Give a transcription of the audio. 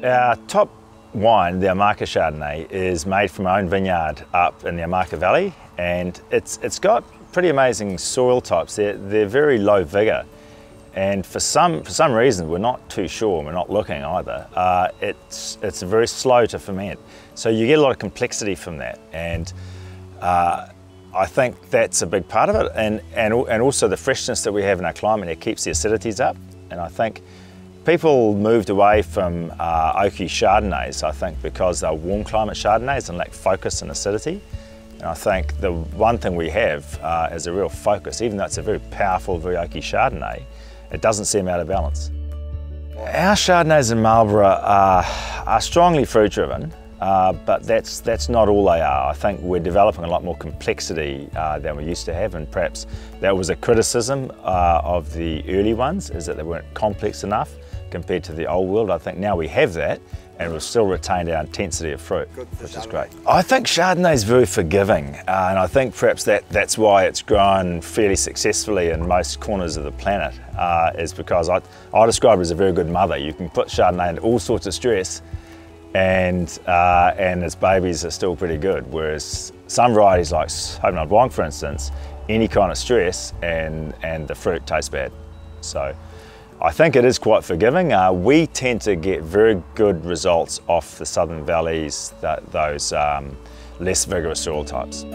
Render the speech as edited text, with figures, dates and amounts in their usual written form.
Our top wine, the Omaka Chardonnay, is made from our own vineyard up in the Omaka Valley, and it's got pretty amazing soil types. They're very low vigour, and for some reason, we're not too sure, we're not looking either, it's very slow to ferment. So you get a lot of complexity from that, and I think that's a big part of it, and also the freshness that we have in our climate, it keeps the acidities up. And I think people moved away from oaky Chardonnays, I think, because they're warm climate Chardonnays and lack focus and acidity. And I think the one thing we have is a real focus. Even though it's a very powerful, very oaky Chardonnay, it doesn't seem out of balance. Our Chardonnays in Marlborough are strongly fruit driven, but that's not all they are. I think we're developing a lot more complexity than we used to have, and perhaps that was a criticism of the early ones, is that they weren't complex enough compared to the old world. I think now we have that, and we've still retained our intensity of fruit, which is great. I think Chardonnay is very forgiving, and I think perhaps that's why it's grown fairly successfully in most corners of the planet, is because I describe it as a very good mother. You can put Chardonnay into all sorts of stress, and its babies are still pretty good, whereas some varieties like Sauvignon Blanc, for instance, any kind of stress and the fruit tastes bad. So I think it is quite forgiving. We tend to get very good results off the southern valleys, those less vigorous soil types.